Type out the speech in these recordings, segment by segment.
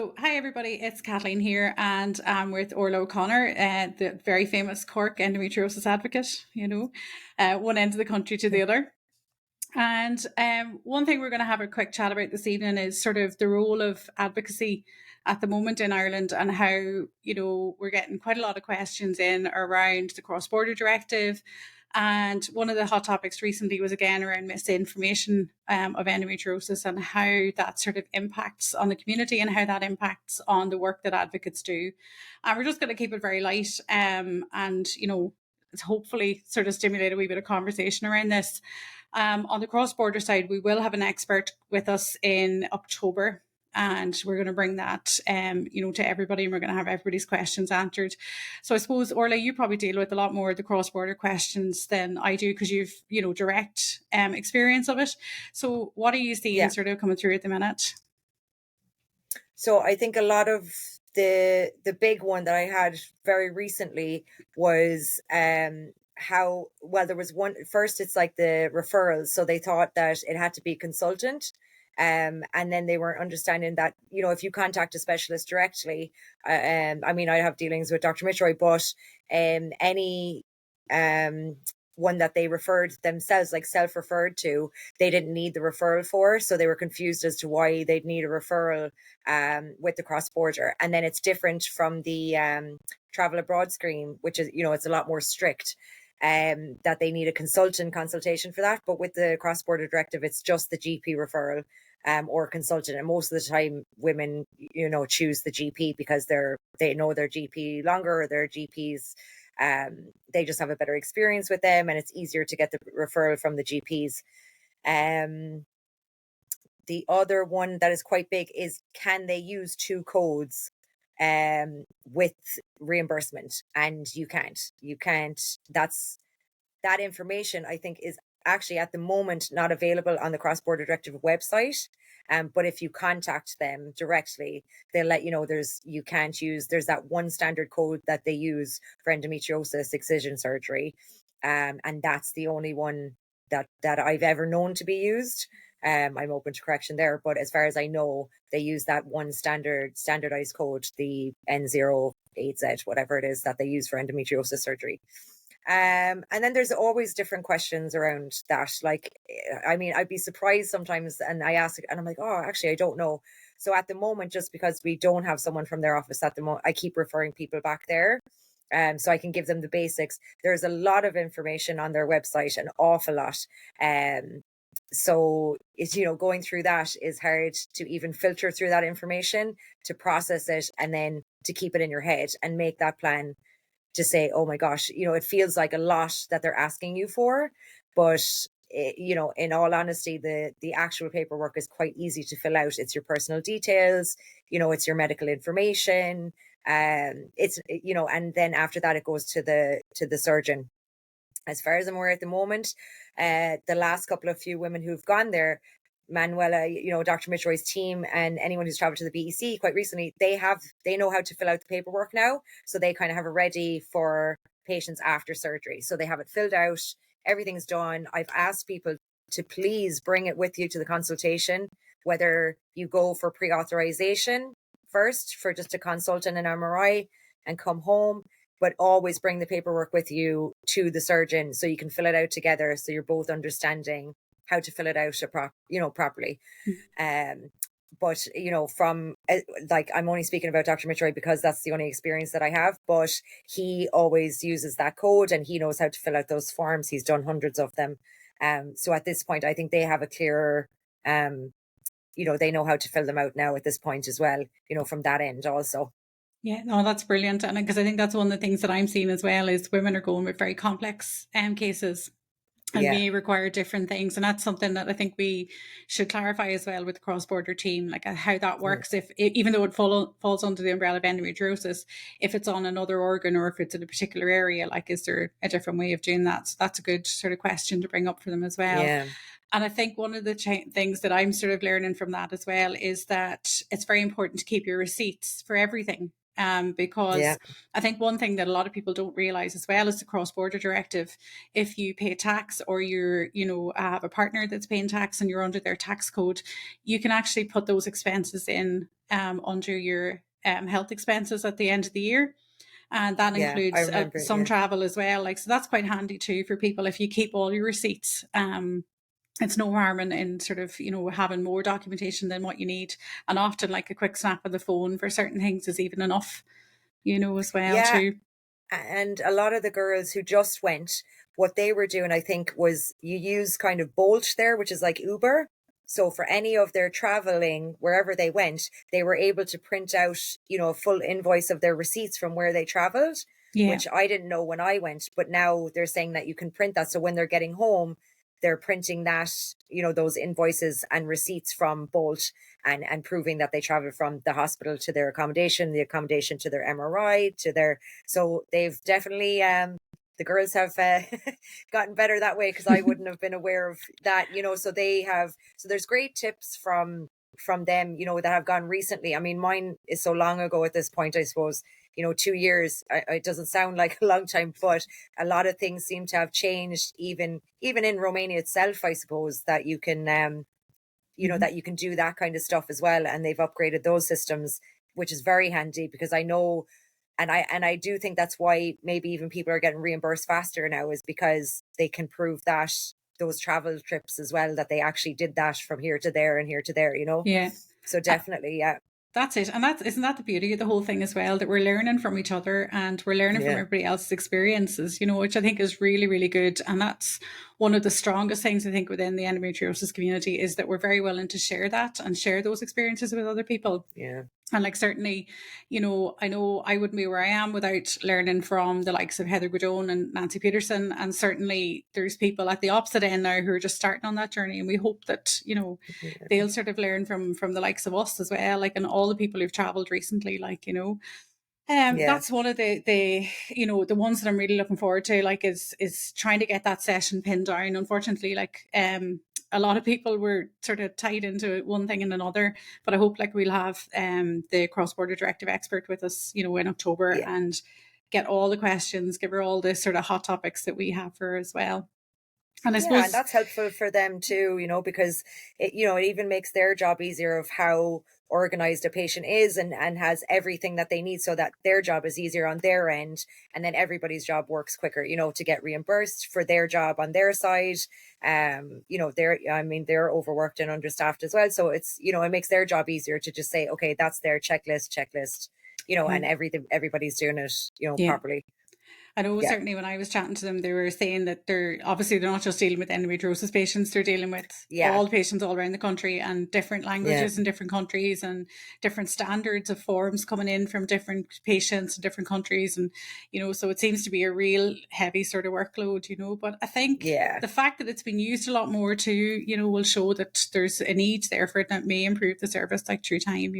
So, hi everybody, it's Kathleen here, and I'm with Orla O'Connor, the very famous Cork endometriosis advocate, one end of the country to the other. And one thing we're going to have a quick chat about this evening is sort of the role of advocacy at the moment in Ireland, and how, we're getting quite a lot of questions in around the cross-border directive. And one of the hot topics recently was again around misinformation of endometriosis, and how that sort of impacts on the community and how that impacts on the work that advocates do. And we're just going to keep it very light, and hopefully sort of stimulate a wee bit of conversation around this. On the cross-border side, we will have an expert with us in October, and we're going to bring that, to everybody, and we're going to have everybody's questions answered. So I suppose, Orla, you probably deal with a lot more of the cross-border questions than I do, because you've, direct experience of it. So what are you seeing sort of coming through at the minute? So I think a lot of the big one that I had very recently was how, well, there was one, first it's like the referrals. So they thought that it had to be a consultant. And then they weren't understanding that, if you contact a specialist directly, I mean, I have dealings with Dr. Mitchroy, but any one that they referred themselves, like self-referred to, they didn't need the referral for. So they were confused as to why they'd need a referral with the cross-border. And then it's different from the travel abroad scheme, which is, it's a lot more strict. That they need a consultation for that. But with the cross-border directive, it's just the GP referral or consultant. And most of the time women, choose the GP because they know their GP longer, or their GPs, they just have a better experience with them, and it's easier to get the referral from the GPs. The other one that is quite big is, can they use two codes with reimbursement? And you can't. That information, I think, is actually at the moment not available on the cross-border directive website. But if you contact them directly, they'll let you know there's that one standard code that they use for endometriosis excision surgery. And that's the only one that I've ever known to be used. I'm open to correction there, but as far as I know, they use that one standardized code, the N08Z, whatever it is that they use for endometriosis surgery. And then there's always different questions around that. Like, I mean, I'd be surprised sometimes, and I ask, and I'm like, oh, actually, I don't know. So at the moment, just because we don't have someone from their office at the moment, I keep referring people back there. So I can give them the basics. There's a lot of information on their website, an awful lot. So it's, going through that is hard to even filter through that information, to process it, and then to keep it in your head and make that plan to say, oh my gosh, it feels like a lot that they're asking you for, but in all honesty, the actual paperwork is quite easy to fill out. It's your personal details, it's your medical information, it's and then after that it goes to the surgeon. As far as I'm aware at the moment, the last couple of few women who've gone there, Manuela, Dr. Mitchroy's team, and anyone who's traveled to the BEC quite recently, they know how to fill out the paperwork now. So they kind of have it ready for patients after surgery. So they have it filled out, everything's done. I've asked people to please bring it with you to the consultation, whether you go for pre-authorization first for just a consult and an MRI and come home, but always bring the paperwork with you to the surgeon so you can fill it out together, so you're both understanding how to fill it out properly. But from like, I'm only speaking about Dr. Mitchroy because that's the only experience that I have, but he always uses that code and he knows how to fill out those forms. He's done hundreds of them. So at this point, I think they have a clearer, they know how to fill them out now at this point as well, from that end also. Yeah, no, that's brilliant. And because I think that's one of the things that I'm seeing as well, is women are going with very complex cases and may require different things. And that's something that I think we should clarify as well with the cross-border team, like how that works. If even though it falls under the umbrella of endometriosis, if it's on another organ or if it's in a particular area, like, is there a different way of doing that? So that's a good sort of question to bring up for them as well. Yeah. And I think one of the things that I'm sort of learning from that as well is that it's very important to keep your receipts for everything. because I think one thing that a lot of people don't realize as well is the cross-border directive. If you pay tax, or you're, have a partner that's paying tax and you're under their tax code, you can actually put those expenses in under your health expenses at the end of the year. And that includes some travel as well. So that's quite handy too for people if you keep all your receipts. It's no harm in sort of, having more documentation than what you need. And often a quick snap of the phone for certain things is even enough, as well too. And a lot of the girls who just went, what they were doing, I think, was you use kind of Bolt there, which is like Uber. So for any of their traveling, wherever they went, they were able to print out, a full invoice of their receipts from where they traveled, which I didn't know when I went. But now they're saying that you can print that. So when they're getting home, they're printing that, those invoices and receipts from Bolt and proving that they traveled from the hospital to their accommodation, the accommodation to their MRI, so they've definitely, the girls have gotten better that way, because I wouldn't have been aware of that, so there's great tips from them, that have gone recently. I mean, mine is so long ago at this point, I suppose, 2 years, it doesn't sound like a long time, but a lot of things seem to have changed, even in Romania itself, I suppose, that you can, that you can do that kind of stuff as well. And they've upgraded those systems, which is very handy, because I know, and I do think that's why maybe even people are getting reimbursed faster now, is because they can prove that those travel trips as well, that they actually did that from here to there and here to there, Yeah. So definitely, That's it. And isn't that the beauty of the whole thing as well, that we're learning from each other and we're learning from everybody else's experiences, which I think is really, really good. And that's one of the strongest things I think within the endometriosis community, is that we're very willing to share that and share those experiences with other people. Yeah. And certainly, I know I wouldn't be where I am without learning from the likes of Heather Godone and Nancy Peterson. And certainly there's people at the opposite end now who are just starting on that journey. And we hope that, they'll sort of learn from the likes of us as well, and all the people who've traveled recently, that's one of the the ones that I'm really looking forward to, is trying to get that session pinned down. Unfortunately, a lot of people were sort of tied into one thing and another, but I hope we'll have the cross-border directive expert with us, in October, and get all the questions, give her all the sort of hot topics that we have for her as well. And I suppose, and that's helpful for them too, because it even makes their job easier, of how organized a patient is and has everything that they need, so that their job is easier on their end, and then everybody's job works quicker, to get reimbursed for their job on their side. They're overworked and understaffed as well, so it's it makes their job easier to just say, okay, that's their checklist, and everybody's doing it properly. I know certainly when I was chatting to them, they were saying that they're not just dealing with endometriosis patients, they're dealing with all patients all around the country, and different languages in different countries, and different standards of forms coming in from different patients in different countries. And, so it seems to be a real heavy sort of workload, but I think the fact that it's been used a lot more too, will show that there's a need there for it, that may improve the service through time,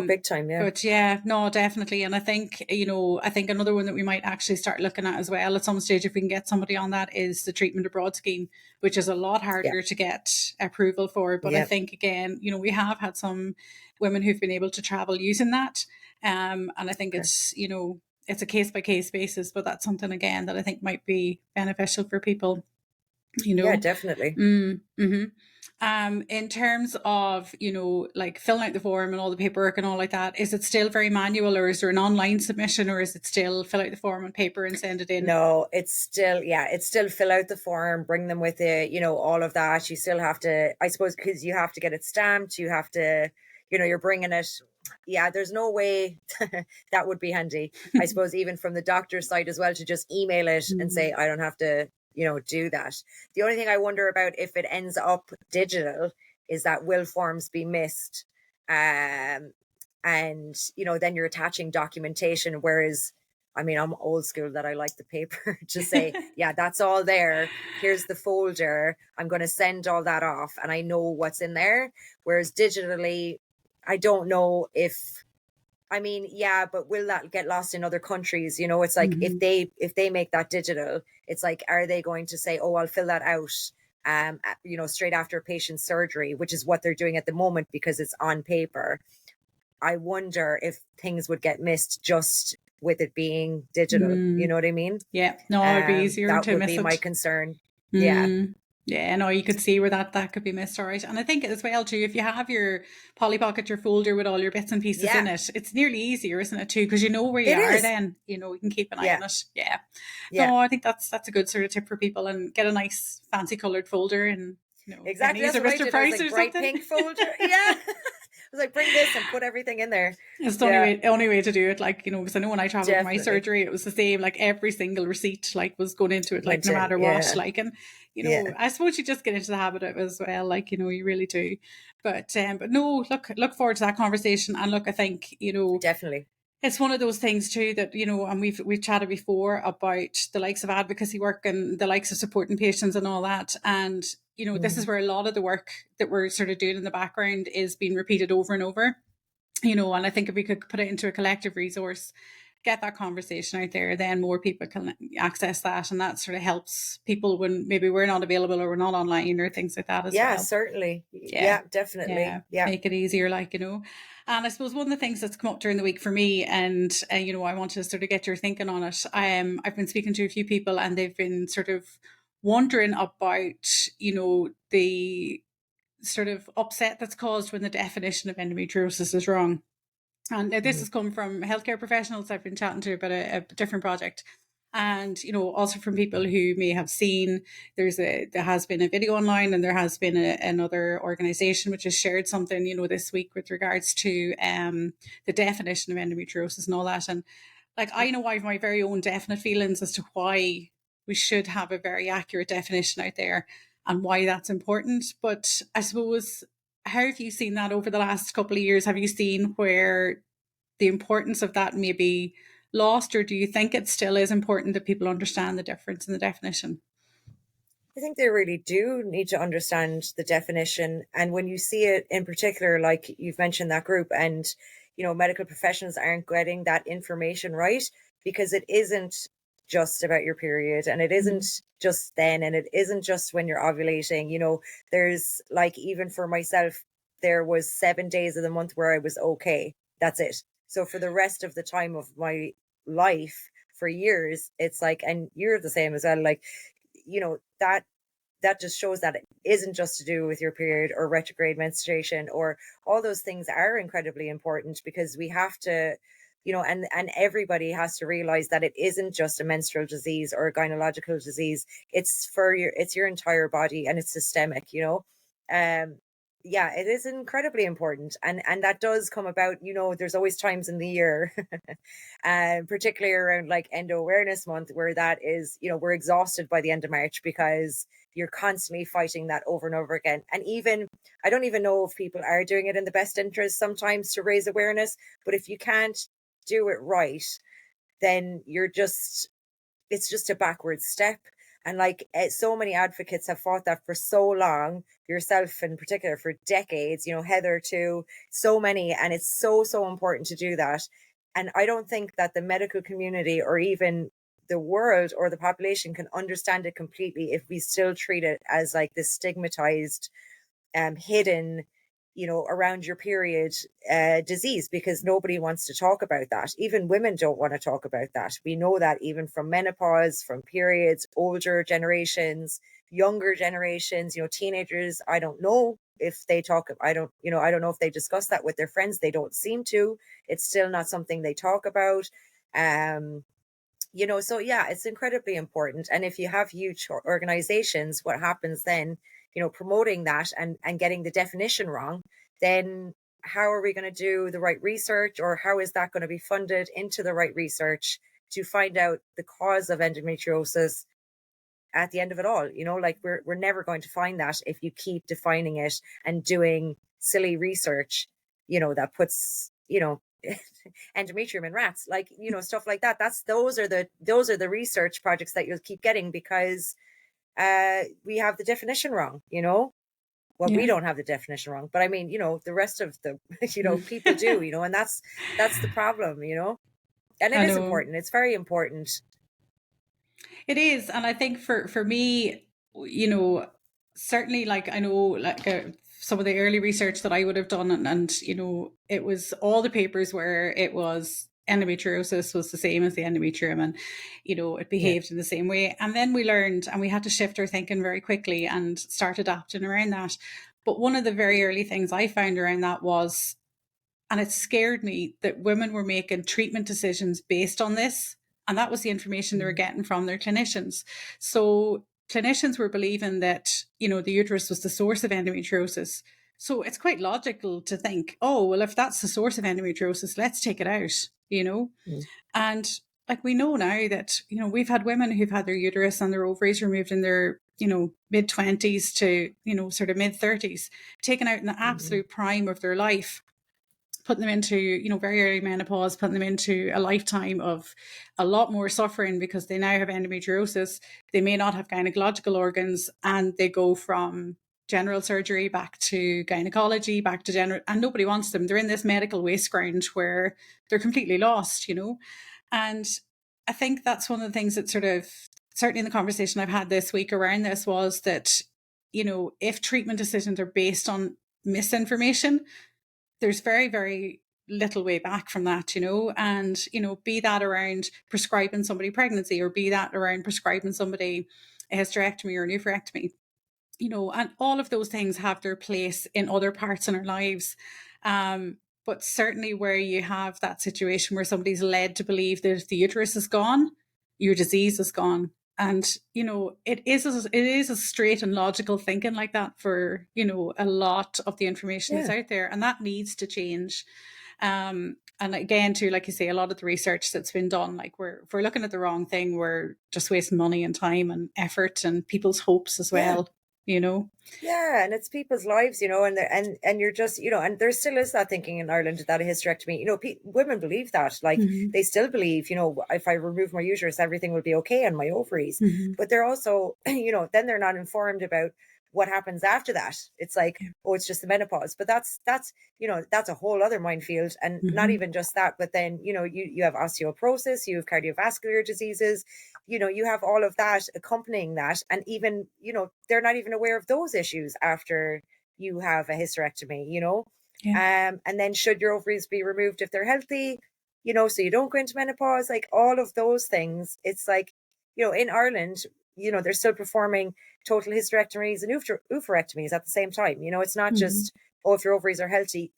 big time, But no, definitely. And I think, another one that we might actually start looking at as well at some stage, if we can get somebody on that, is the treatment abroad scheme, which is a lot harder to get approval for. But I think, again, we have had some women who've been able to travel using that. And I think it's, it's a case by case basis, but that's something, again, that I think might be beneficial for people. Yeah, definitely. Mm-hmm. In terms of, filling out the form and all the paperwork and all like that, is it still very manual, or is there an online submission, or is it still fill out the form on paper and send it in? No, it's still fill out the form, bring them with it, all of that. You still have to, I suppose, because you have to get it stamped, you have to, you're bringing it. Yeah, there's no way that would be handy. I suppose even from the doctor's side as well, to just email it and say, I don't have to, do that. The only thing I wonder about, if it ends up digital, is that will forms be missed? And, then you're attaching documentation, whereas, I'm old school that I like the paper to say, yeah, that's all there. Here's the folder. I'm going to send all that off and I know what's in there. Whereas digitally, I don't know if, but will that get lost in other countries? It's like, if they make that digital, it's like, are they going to say, oh, I'll fill that out, straight after a patient's surgery, which is what they're doing at the moment because it's on paper. I wonder if things would get missed just with it being digital. You know what I mean? Yeah, no, it'd be easier That to would miss be my it. concern. Yeah. Yeah, no, you could see where that could be missed, all right. And I think as well too, if you have your Polly Pocket, your folder with all your bits and pieces in Yeah, it, it's nearly easier, isn't it too? Because you know where you it are is. then, you know, you can keep an eye Yeah. on it. Yeah. Yeah. No, I think that's a good sort of tip for people, and get a nice fancy coloured folder, and you know, Exactly. Ebenezer That's what I Mr. did. I was Price like, or bright something. pink folder. Yeah. I was like, bring this and put everything in there. It's the Yeah, only way to do it, like, you know, because I know when I travelled for my definitely. surgery, it was the same, like every single receipt, like, was going into it, like, Went no in. matter what, Yeah. like, and, you Yeah. know, I suppose you just get into the habit of it as well, like, you know, you really do. But no, look forward to that conversation. And look, I think, you know, Definitely. it's one of those things too that, you know, and we've chatted before about the likes of advocacy work and the likes of supporting patients and all that. And, you know, this is where a lot of the work that we're sort of doing in the background is being repeated over and over, you know. And I think if we could put it into a collective resource, get that conversation out there, then more people can access that, and that sort of helps people when maybe we're not available or we're not online or things like that as Yeah, well. certainly. Yeah, Yeah, definitely. yeah, Yeah. make it easier, like, you know. And I suppose one of the things that's come up during the week for me, and you know, I want to sort of get your thinking on it. I've been speaking to a few people, and they've been sort of wondering about, you know, the sort of upset that's caused when the definition of endometriosis is wrong. And this has come from healthcare professionals I've been chatting to about a different project. And, you know, also from people who may have seen there has been a video online, and there has been another organization which has shared something, you know, this week with regards to the definition of endometriosis and all that. And like, I know I have my very own definite feelings as to why we should have a very accurate definition out there and why that's important. But I suppose, how have you seen that over the last couple of years? Have you seen where the importance of that may be lost, or do you think it still is important that people understand the difference in the definition? I think they really do need to understand the definition. And when you see it in particular, like you've mentioned that group, and, you know, medical professionals aren't getting that information right, because it isn't just about your period, and it isn't just then, and it isn't just when you're ovulating. You know, there's like, even for myself, there was 7 days of the month where I was okay. That's it. So for the rest of the time of my life, for years, it's like, and you're the same as well, like, you know, that just shows that it isn't just to do with your period or retrograde menstruation, or all those things are incredibly important, because we have to, you know, and everybody has to realize that it isn't just a menstrual disease or a gynecological disease. It's your entire body, and it's systemic, you know. Yeah, it is incredibly important, and that does come about, you know. There's always times in the year, and particularly around like Endo Awareness Month, where that is, you know, we're exhausted by the end of March, because you're constantly fighting that over and over again. And even, I don't even know if people are doing it in the best interest sometimes to raise awareness, but if you can't do it right, then it's just a backward step. And like, so many advocates have fought that for so long, yourself in particular, for decades, you know, Heather too, so many. And it's so important to do that. And I don't think that the medical community, or even the world or the population, can understand it completely if we still treat it as like this stigmatized, hidden, you know, around your period disease, because nobody wants to talk about that. Even women don't want to talk about that. We know that even from menopause, from periods, older generations, younger generations, you know, teenagers. I don't know if they talk, I don't, you know, I don't know if they discuss that with their friends. They don't seem to. It's still not something they talk about. You know, so yeah, it's incredibly important. And if you have huge organizations, what happens then, you know, promoting that and getting the definition wrong, then how are we going to do the right research, or how is that going to be funded into the right research to find out the cause of endometriosis at the end of it all? You know, like, we're never going to find that if you keep defining it and doing silly research, you know, that puts, you know, endometrium in rats, like, you know, stuff like that. Those are the research projects that you'll keep getting, because we have the definition wrong, you know. Well, we Yeah. don't have the definition wrong, but I mean, you know, the rest of the you know, people do, you know, and that's the problem, you know. And it I is know. important. It's very important. It is. And I think for me, you know, certainly, like, I know, like, some of the early research that I would have done, and you know, it was all the papers where it was endometriosis was the same as the endometrium, and you know, it Yeah. behaved in the same way. And then we learned, and we had to shift our thinking very quickly and start adapting around that. But one of the very early things I found around that was, and it scared me, that women were making treatment decisions based on this. And that was the information they were getting from their clinicians. So clinicians were believing that, you know, the uterus was the source of endometriosis. So it's quite logical to think, oh, well, if that's the source of endometriosis, let's take it out, you know? Mm. And like we know now that, you know, we've had women who've had their uterus and their ovaries removed in their, you know, mid 20s to, you know, sort of mid 30s, taken out in the absolute prime of their life, putting them into, you know, very early menopause, putting them into a lifetime of a lot more suffering because they now have endometriosis. They may not have gynecological organs, and they go from general surgery back to gynecology, back to general, and nobody wants them. They're in this medical waste ground where they're completely lost, you know. And I think that's one of the things that sort of, certainly in the conversation I've had this week around this, was that, you know, if treatment decisions are based on misinformation, there's very, very little way back from that, you know. And, you know, be that around prescribing somebody pregnancy, or be that around prescribing somebody a hysterectomy or a nephrectomy, you know, and all of those things have their place in other parts in our lives. But certainly where you have that situation where somebody's led to believe that if the uterus is gone, your disease is gone. And, you know, it is a straight and logical thinking like that for, you know, a lot of the information that's out there. And that needs to change. And again, too, like you say, a lot of the research that's been done, like if we're looking at the wrong thing, we're just wasting money and time and effort and people's hopes as well, you know. Yeah, and it's people's lives, you know, and you're just, you know, and there still is that thinking in Ireland that a hysterectomy, you know, women believe that, like they still believe, you know, if I remove my uterus, everything will be okay on my ovaries. But they're also, you know, then they're not informed about what happens after that. It's like, oh, it's just the menopause, but that's you know, that's a whole other minefield. And not even just that, but then, you know, you have osteoporosis, you have cardiovascular diseases, you know, you have all of that accompanying that. And even, you know, they're not even aware of those issues after you have a hysterectomy, you know. And then should your ovaries be removed if they're healthy, you know, so you don't go into menopause, like all of those things. It's like, you know, in Ireland, you know, they're still performing total hysterectomies and oophorectomies at the same time. You know, it's not just, oh, if your ovaries are healthy,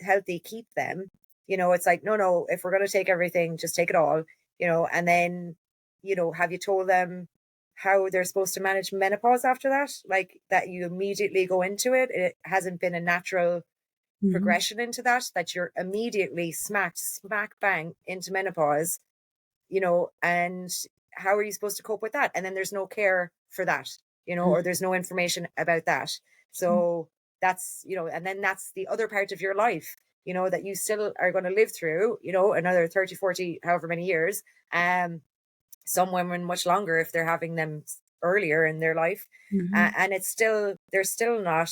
keep them. You know, it's like, no, if we're going to take everything, just take it all, you know. And then, you know, have you told them how they're supposed to manage menopause after that? Like that you immediately go into it. It hasn't been a natural progression into that you're immediately smack bang into menopause, you know, and how are you supposed to cope with that? And then there's no care for that, you know, or there's no information about that. So that's, you know, and then that's the other part of your life, you know, that you still are going to live through, you know, another 30, 40, however many years. Some women much longer if they're having them earlier in their life. And it's still, they're still not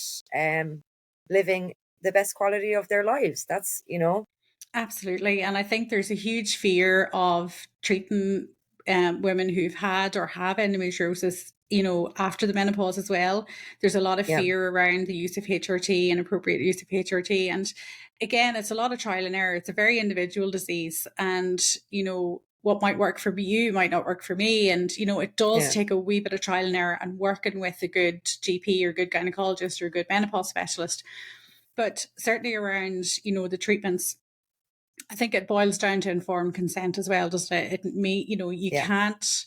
living the best quality of their lives. That's, you know. Absolutely. And I think there's a huge fear of treating women who've had or have endometriosis, you know, after the menopause as well. There's a lot of fear around the use of HRT and appropriate use of HRT. And again, it's a lot of trial and error. It's a very individual disease. And, you know, what might work for you might not work for me. And, you know, it does take a wee bit of trial and error and working with a good GP or good gynecologist or a good menopause specialist. But certainly around, you know, the treatments, I think it boils down to informed consent as well, doesn't it? You know, you can't,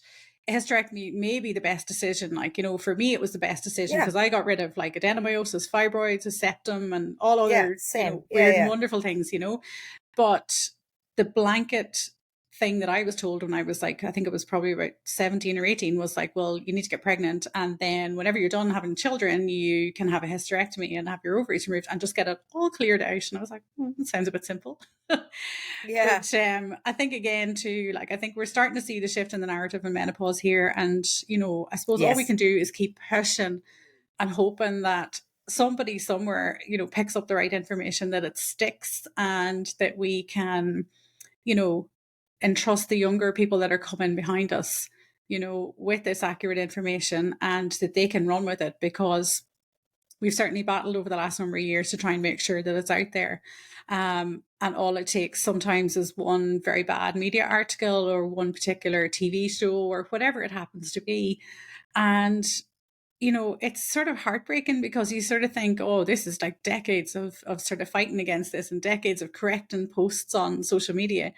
a hysterectomy may be the best decision. Like, you know, for me, it was the best decision because I got rid of like adenomyosis, fibroids, a septum, and all other, you know, weird and wonderful things, you know. But the blanket thing that I was told when I was like, I think it was probably about 17 or 18, was like, well, you need to get pregnant. And then whenever you're done having children, you can have a hysterectomy and have your ovaries removed and just get it all cleared out. And I was like, that sounds a bit simple. But I think again too, like, I think we're starting to see the shift in the narrative in menopause here. And, you know, I suppose all we can do is keep pushing and hoping that somebody somewhere, you know, picks up the right information, that it sticks, and that we can, you know, entrust the younger people that are coming behind us, you know, with this accurate information, and that they can run with it. Because we've certainly battled over the last number of years to try and make sure that it's out there. And all it takes sometimes is one very bad media article or one particular TV show or whatever it happens to be. And, you know, it's sort of heartbreaking because you sort of think, oh, this is like decades of sort of fighting against this and decades of correcting posts on social media.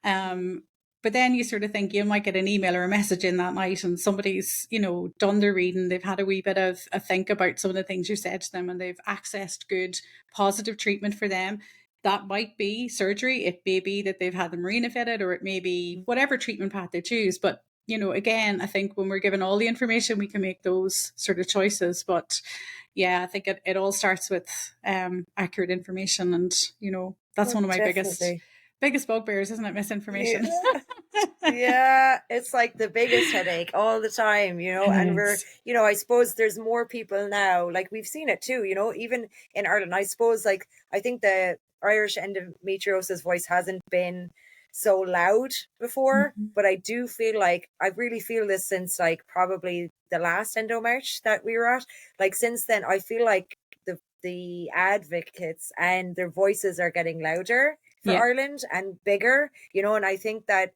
But then you sort of think you might get an email or a message in that night and somebody's, you know, done their reading. They've had a wee bit of a think about some of the things you said to them and they've accessed good, positive treatment for them. That might be surgery. It may be that they've had them marina fitted, or it may be whatever treatment path they choose. But, you know, again, I think when we're given all the information, we can make those sort of choices. But yeah, I think it all starts with accurate information. And, you know, that's one of my biggest bugbears, isn't it? Misinformation. Yeah, it's like the biggest headache all the time, you know, and we're, you know, I suppose there's more people now, like we've seen it too, you know, even in Ireland, I suppose, like, I think the Irish endometriosis voice hasn't been so loud before, but I do feel like, I really feel this since like probably the last Endomarch that we were at, like since then, I feel like the advocates and their voices are getting louder for Ireland and bigger, you know, and I think that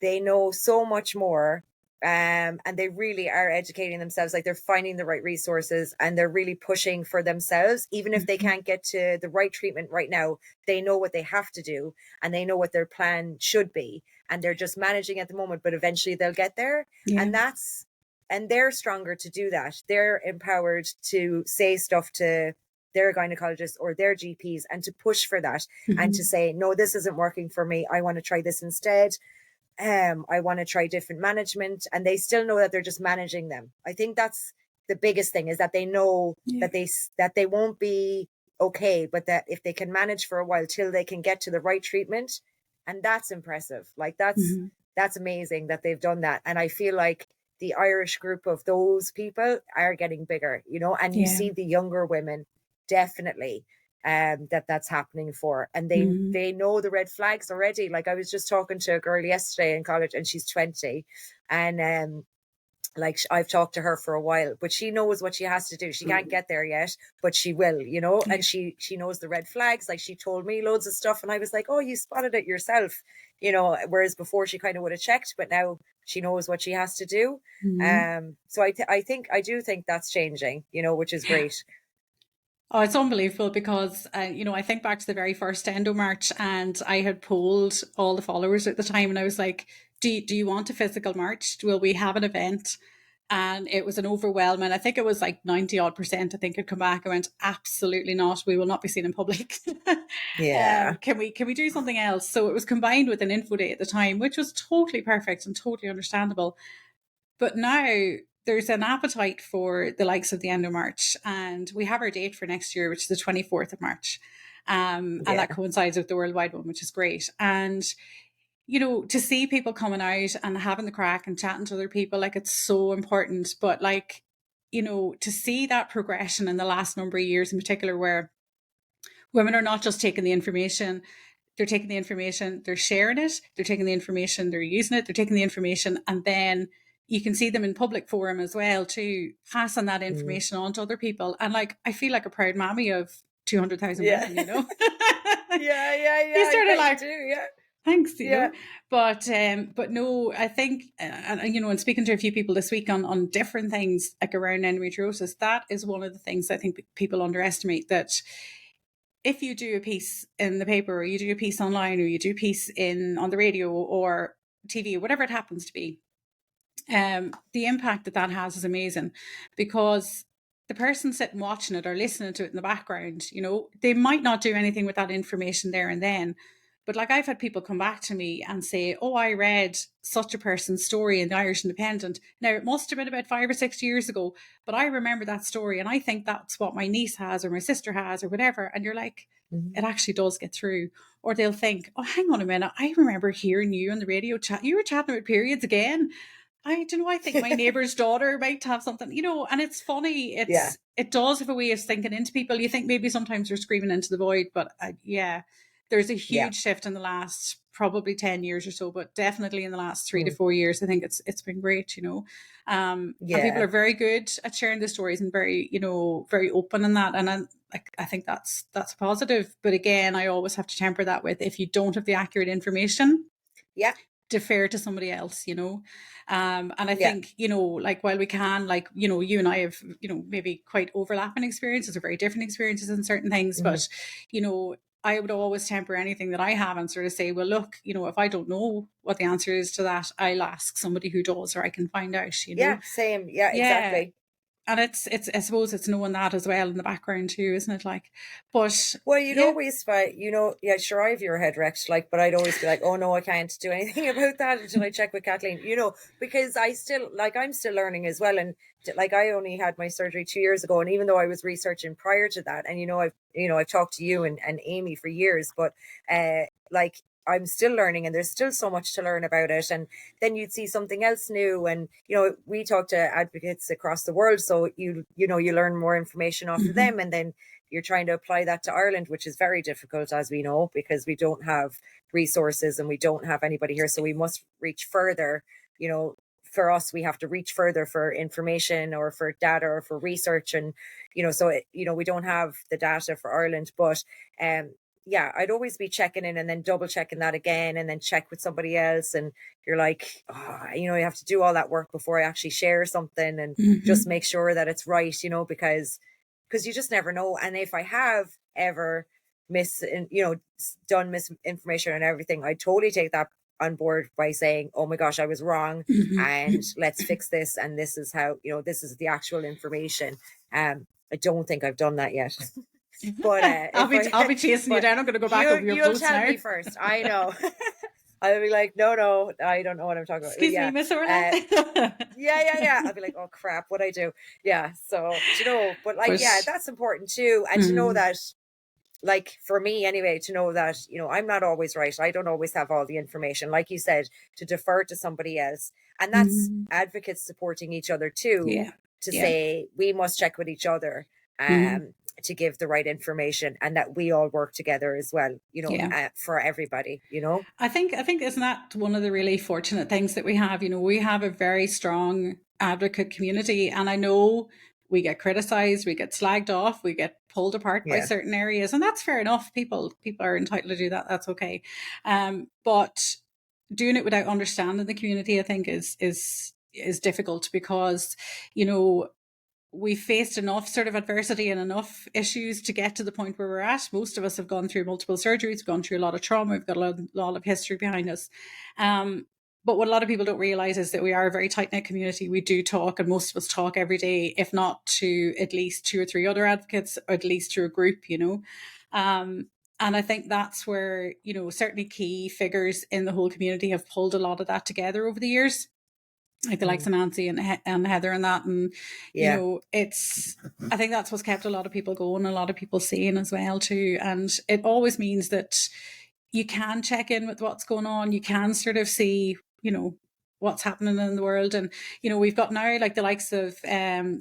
they know so much more, and they really are educating themselves, like they're finding the right resources and they're really pushing for themselves, even if they can't get to the right treatment right now. They know what they have to do and they know what their plan should be, and they're just managing at the moment, but eventually they'll get there. And they're stronger to do that. They're empowered to say stuff to their gynecologist or their GPs and to push for that, and to say, no, this isn't working for me, I want to try this instead. I want to try different management, and they still know that they're just managing them. I think that's the biggest thing, is that they know that they won't be okay, but that if they can manage for a while till they can get to the right treatment, and that's impressive. Like that's amazing that they've done that. And I feel like the Irish group of those people are getting bigger, you know, and you see the younger women definitely that's happening for, and they know the red flags already. Like I was just talking to a girl yesterday in college, and she's 20, and like I've talked to her for a while, but she knows what she has to do. She can't get there yet, but she will, you know, and she knows the red flags. Like she told me loads of stuff, and I was like, oh, you spotted it yourself, you know, whereas before she kind of would have checked, but now she knows what she has to do. So I do think that's changing, you know, which is great. Oh, it's unbelievable because, you know, I think back to the very first Endomarch, and I had polled all the followers at the time, and I was like, do you want a physical march? Will we have an event? And it was an overwhelming, I think it was like 90 odd %, I think, had come back. I went, absolutely not. We will not be seen in public. Can we do something else? So it was combined with an info day at the time, which was totally perfect and totally understandable. But now there's an appetite for the likes of the Endomarch, and we have our date for next year, which is the 24th of March. And that coincides with the worldwide one, which is great. And, you know, to see people coming out and having the crack and chatting to other people, like, it's so important. But like, you know, to see that progression in the last number of years in particular, where women are not just taking the information, they're taking the information, they're sharing it, they're taking the information, they're using it, they're taking the information, and then you can see them in public forum as well to pass on that information on to other people. And like, I feel like a proud mommy of 200,000 women, you know. You sort of like, thanks, you know. But no, I think, and you know, and speaking to a few people this week on different things like around endometriosis, that is one of the things I think people underestimate, that if you do a piece in the paper, or you do a piece online, or you do a piece on the radio or TV, whatever it happens to be, the impact that has is amazing, because the person sitting watching it or listening to it in the background, you know, they might not do anything with that information there and then. But like, I've had people come back to me and say, oh, I read such a person's story in the Irish Independent. Now, it must have been about 5 or 6 years ago, but I remember that story, and I think that's what my niece has or my sister has or whatever. And you're like, it actually does get through. Or they'll think, oh, hang on a minute, I remember hearing you on the radio chat. You were chatting about periods again. I don't know, I think my neighbour's daughter might have something, you know. And it's funny. It does have a way of sinking into people. You think maybe sometimes you're screaming into the void, but there's a huge shift in the last probably 10 years or so, but definitely in the last 3 to Mm. 4 years, I think it's been great, you know. And people Yeah. are very good at sharing the stories and very, you know, very open in that. And I think that's positive. But again, I always have to temper that with, if you don't have the accurate information, Yeah. defer to somebody else, you know. And I Yeah. think, you know, like, while we can, like, you know, you and I have, you know, maybe quite overlapping experiences or very different experiences in certain things, Mhm. but, you know, I would always temper anything that I have and sort of say, well, look, you know, if I don't know what the answer is to that, I'll ask somebody who does, or I can find out, you know. Yeah, same. Yeah, Yeah. exactly. And it's I suppose it's knowing that as well in the background too, isn't it? Like, but Well, you'd yeah. always find, you know, yeah, sure, I have your head wrecked, like, but I'd always be like, oh no, I can't do anything about that until I check with Kathleen, you know, because I still, like, I'm still learning as well. And like, I only had my surgery 2 years ago. And even though I was researching prior to that, and, you know, I've talked to you and Amy for years, but, like, I'm still learning, and there's still so much to learn about it. And then you'd see something else new. And, you know, we talk to advocates across the world. So you know, you learn more information off of them. And then you're trying to apply that to Ireland, which is very difficult, as we know, because we don't have resources and we don't have anybody here. So we must reach further. You know, for us, we have to reach further for information or for data or for research. And, you know, so, you know, we don't have the data for Ireland, but, yeah, I'd always be checking in and then double checking that again, and then check with somebody else. And you're like, oh, you know, you have to do all that work before I actually share something, and just make sure that it's right, you know, because you just never know. And if I have ever done misinformation and everything, I totally take that on board by saying, oh my gosh, I was wrong, and let's fix this. And this is how, you know, this is the actual information. I don't think I've done that yet. But I'll be chasing you down. I'm going to go back over your you'll posts tell now. me first. I know. I'll be like, no, I don't know what I'm talking about. Excuse me, Miss Orla. Yeah. I'll be like, oh crap, what I do? Yeah. So, you know, but like, But- yeah, that's important too. And to know that, like, for me anyway, to know that, you know, I'm not always right. I don't always have all the information. Like you said, to defer to somebody else. And that's advocates supporting each other too, Yeah. to Yeah. say we must check with each other to give the right information, and that we all work together as well, you know, for everybody, you know. I think isn't that one of the really fortunate things that we have? You know, we have a very strong advocate community, and I know we get criticized, we get slagged off, we get pulled apart by certain areas, and that's fair enough. People are entitled to do that. That's okay. But doing it without understanding the community, I think, is difficult, because, you know, we faced enough sort of adversity and enough issues to get to the point where we're at. Most of us have gone through multiple surgeries, gone through a lot of trauma, we've got a lot of history behind us. But what a lot of people don't realize is that we are a very tight-knit community. We do talk, and most of us talk every day, if not to at least 2 or 3 other advocates, or at least to a group, you know. And I think that's where, you know, certainly key figures in the whole community have pulled a lot of that together over the years, like the likes of Nancy and Heather and that. And, you know, I think that's what's kept a lot of people going, a lot of people seeing as well too. And it always means that you can check in with what's going on. You can sort of see, you know, what's happening in the world. And, you know, we've got now like the likes of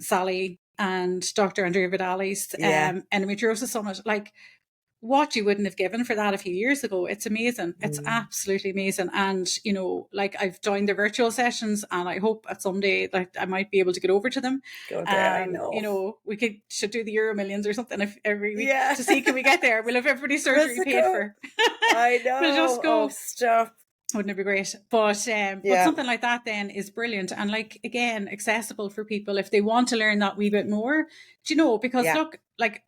Sally and Dr. Andrea Vidali's Endometriosis Summit, like, what you wouldn't have given for that a few years ago. It's amazing. It's absolutely amazing. And, you know, like, I've joined their virtual sessions, and I hope at someday that I might be able to get over to them. Go there, I know. You know, we should do the Euro Millions or something every week to see, can we get there? We'll have everybody's surgery paid for. I know. We'll just go. Oh, stop. Wouldn't it be great? But something like that then is brilliant, and, like, again, accessible for people if they want to learn that wee bit more. Do you know? Because look, like,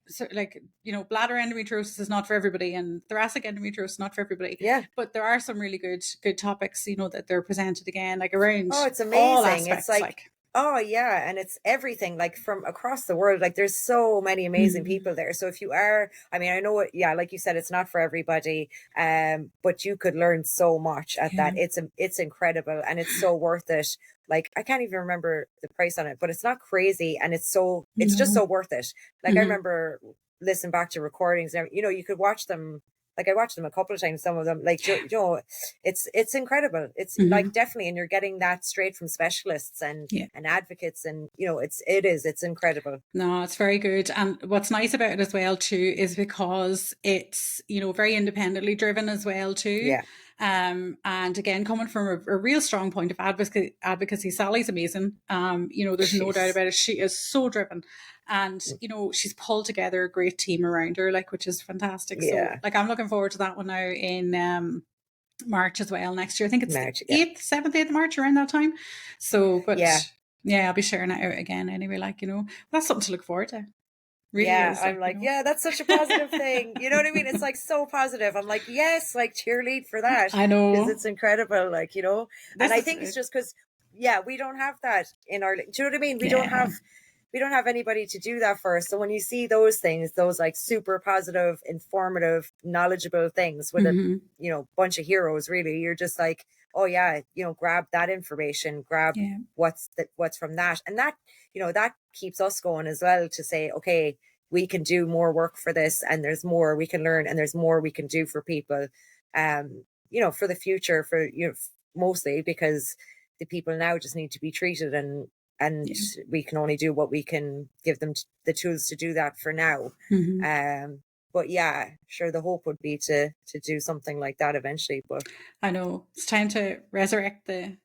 you know, bladder endometriosis is not for everybody, and thoracic endometriosis is not for everybody. Yeah. But there are some really good topics, you know, that they're presented again, like around. Oh, it's amazing. All aspects, it's like oh yeah, and it's everything, like, from across the world. Like, there's so many amazing people there. So if you are, I mean, I know it, like you said, it's not for everybody, but you could learn so much at that. It's incredible, and it's so worth it. Like, I can't even remember the price on it, but it's not crazy, and it's just so worth it. Like, I remember listening back to recordings, and, you know, you could watch them. Like, I watched them a couple of times, some of them, like, you know, it's incredible. It's like, definitely, and you're getting that straight from specialists and advocates, and, you know, it's incredible. No, it's very good. And what's nice about it as well too is because it's, you know, very independently driven as well too. Yeah. And again, coming from a real strong point of advocacy, Sally's amazing. There's no doubt about it. She is so driven. And, she's pulled together a great team around her, which is fantastic. Yeah. So, I'm looking forward to that one now in March as well next year. I think it's March, 8th, 7th, 8th of March, around that time. So, but yeah, I'll be sharing it out again anyway. That's something to look forward to. Really is. I'm yeah, that's such a positive thing. You know what I mean? It's so positive. I'm like, yes, cheerlead for that. I know. Because it's incredible, and I think it's just because, we don't have that in our, do you know what I mean? We don't have anybody to do that for us. So when you see those things, those super positive, informative, knowledgeable things with a, bunch of heroes, really, you're just like, oh yeah, grab that information, grab what's from that. And that, that keeps us going as well to say, okay, we can do more work for this, and there's more we can learn, and there's more we can do for people, for the future, for, mostly because the people now just need to be treated, and we can only do what we can give them the tools to do that for now. But yeah, sure, the hope would be to do something like that eventually. But I know it's time to resurrect the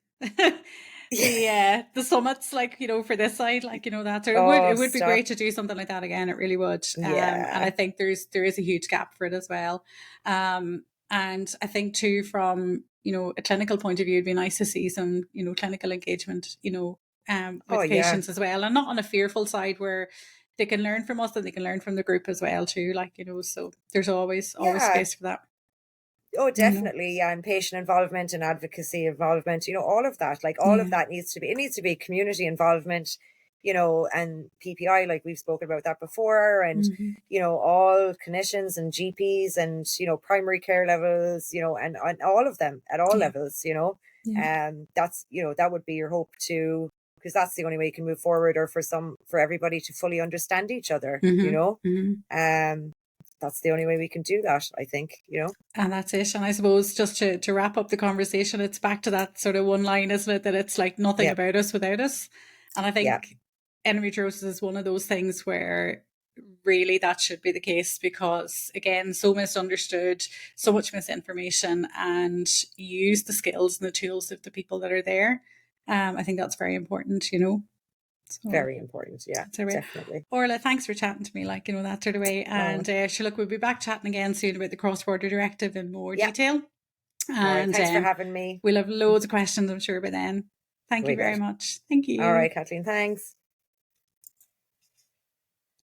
the summits, for this side, that. So it would be great to do something like that again. It really would. And I think there is a huge gap for it as well. And I think too, from a clinical point of view, it'd be nice to see some clinical engagement with patients as well, and not on a fearful side where they can learn from us and they can learn from the group as well too. So there's always space for that. Oh, definitely. Yeah. And patient involvement and advocacy involvement, all of that, all of that needs to be community involvement, and PPI, we've spoken about that before, and, all clinicians and GPs and, primary care levels, and all of them at all levels, that's, that would be your hope too, because that's the only way you can move forward, or for everybody to fully understand each other, that's the only way we can do that, I think, And that's it. And I suppose just to wrap up the conversation, it's back to that sort of one line, isn't it? That it's nothing about us without us. And I think endometriosis is one of those things where really that should be the case, because again, so misunderstood, so much misinformation, and use the skills and the tools of the people that are there. I think that's very important, So, very important, definitely. Orla, thanks for chatting to me, that sort of way. And look, we'll be back chatting again soon about the cross-border directive in more detail. And thanks for having me. We'll have loads of questions, I'm sure, by then. Thank you very much. Thank you. All right, Kathleen, thanks.